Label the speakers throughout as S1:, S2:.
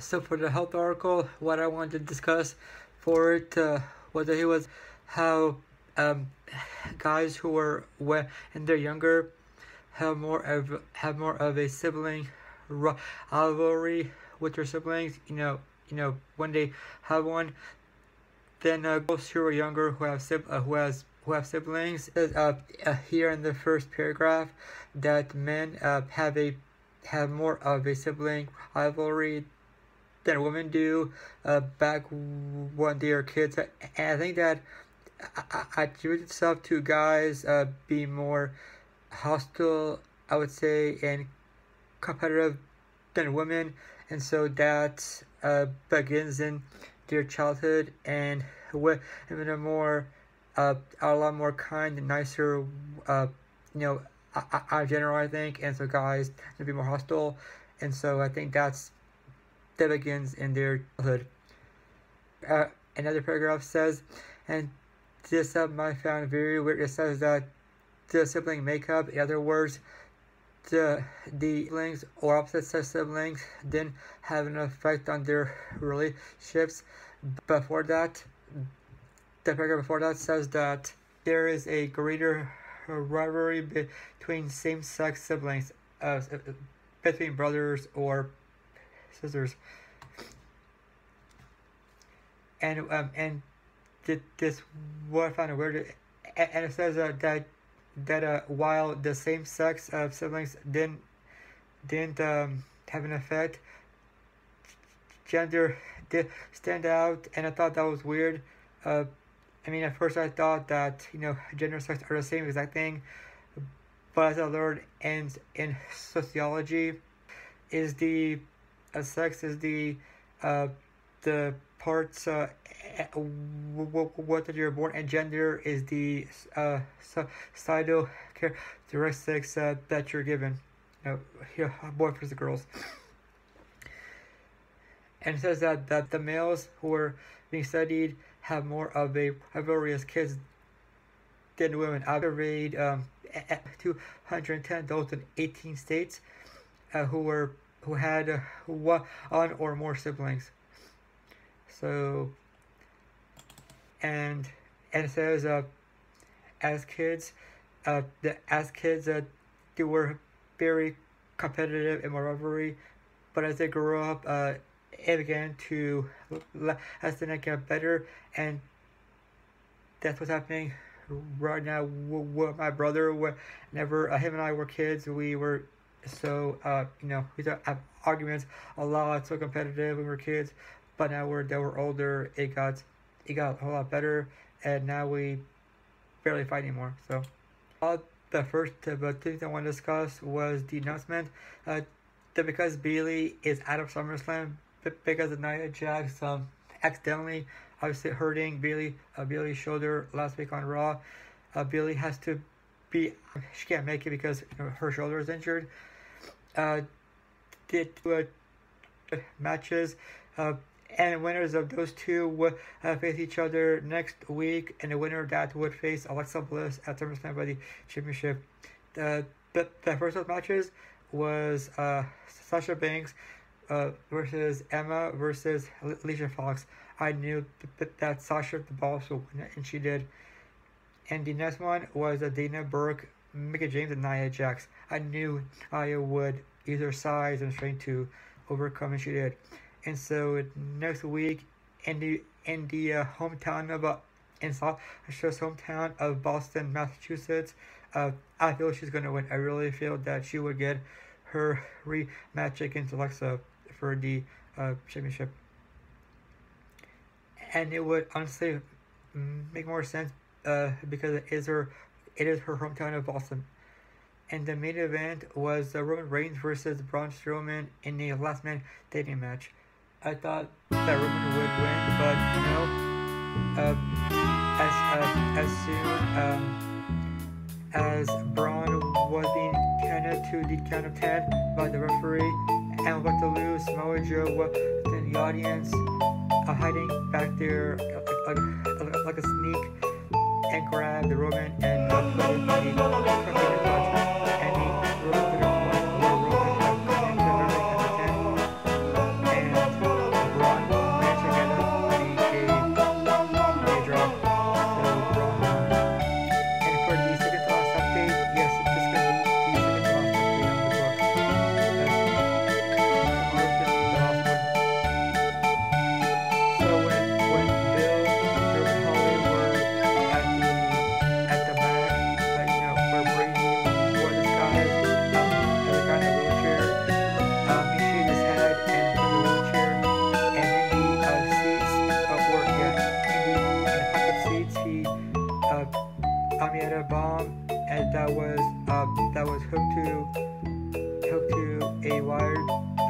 S1: So for the health article, what I wanted to discuss for it whether he was how um, guys who were when they're younger have more of a sibling rivalry with their siblings. When they have one, then girls who are younger who have siblings. Here in the first paragraph, that men have more of a sibling rivalry than women do back when they were kids. And I think that attributes itself to guys being more hostile, I would say, and competitive than women, and so that begins in their childhood, and women are a lot more kind and nicer, in general, I think, and so guys tend to be more hostile, and so I think that begins in their childhood. Another paragraph says, and this I found very weird. It says that the sibling makeup, in other words, the siblings or opposite sex siblings didn't have an effect on their relationships. Before that, the paragraph before that says that there is a greater rivalry between same-sex siblings, between brothers or sisters, and this what I found weird, and it says that while the same sex of siblings didn't have an effect, gender did stand out, and I thought that was weird. At first I thought that gender and sex are the same exact thing, but as I learned in sociology, is the sex is the parts what that you're born, and gender is the societal characteristics that you're given, boys versus girls. And it says that the males who are being studied have more of a rivalry as kids than women. I surveyed 210 adults in 18 states who had one or more siblings. So, and it says as kids they were very competitive in my rivalry, but as they grew up, it began to get better, and that's what's happening right now with my brother. Whenever him and I were kids, we were so we have arguments a lot, so competitive when we were kids. But now that we're older, it got a whole lot better, and now we barely fight anymore. So, the first two things I want to discuss was the announcement that because Deeley is out of SummerSlam because of Nia Jax accidentally obviously hurting Deeley's shoulder last week on Raw. Deeley has to be, she can't make it because her shoulder is injured. Did matches. And winners of those two would face each other next week, and the winner of that would face Alexa Bliss at SummerSlam by the championship. The first of matches was Sasha Banks versus Emma versus Alicia Fox. I knew that Sasha the Boss would win it, and she did. And the next one was Dana Brooke, Mickie James, and Nia Jax. I knew Nia would use her size and strength to overcome, and she did. And so next week, in the hometown of Sasha's hometown of Boston, Massachusetts, I feel she's gonna win. I really feel that she would get her rematch against Alexa for the championship, and it would honestly make more sense because it is her hometown of Boston. And the main event was Roman Reigns versus Braun Strowman in a last man dating match. I thought that Roman would win, but as soon as Braun was being counted to the count of 10 by the referee and was about to lose, Samoa Joe was in the audience, hiding back there like a sneak, and grabbed the Roman and put it in the crooked punch, and the Roman could have won, Roman had literally counted 10, and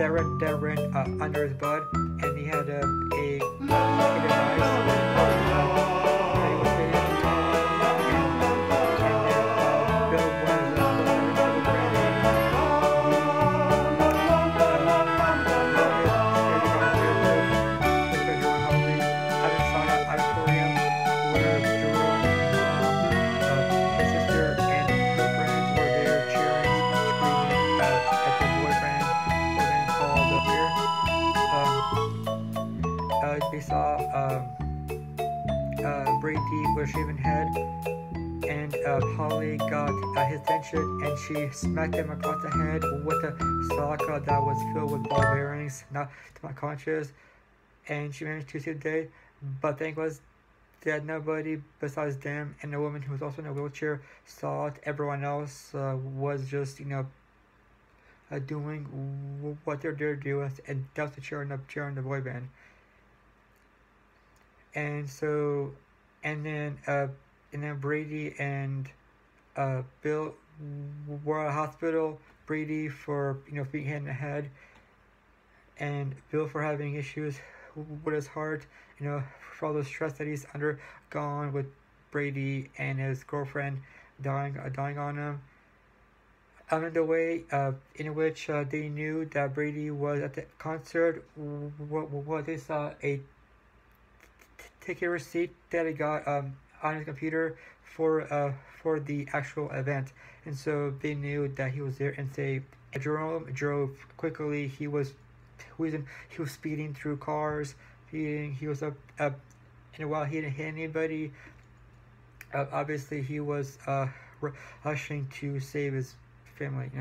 S1: that ran under his butt, and he had a device that he was hitting, and then Bill was auditorium where Jerome, his sister, and her friends were there cheering, screaming at the boyfriend they saw Brady with a shaven head, and Holly got his attention, and she smacked him across the head with a sock that was filled with ball bearings, not to my conscious, and she managed to save the day. But the thing was that nobody besides them and the woman who was also in a wheelchair saw it. Everyone else was just, doing what they're there to do, and that was the cheering the boy band. And so, and then Brady and Bill were at a hospital. Brady for being hit in the head, and Bill for having issues with his heart. For all the stress that he's undergone with Brady and his girlfriend dying on him. In the way in which they knew that Brady was at the concert, what they saw a ticket receipt that he got on his computer for the actual event, and so they knew that he was there. And say Jerome drove quickly. He was speeding through cars. He was and while he didn't hit anybody, obviously he was rushing to save his family.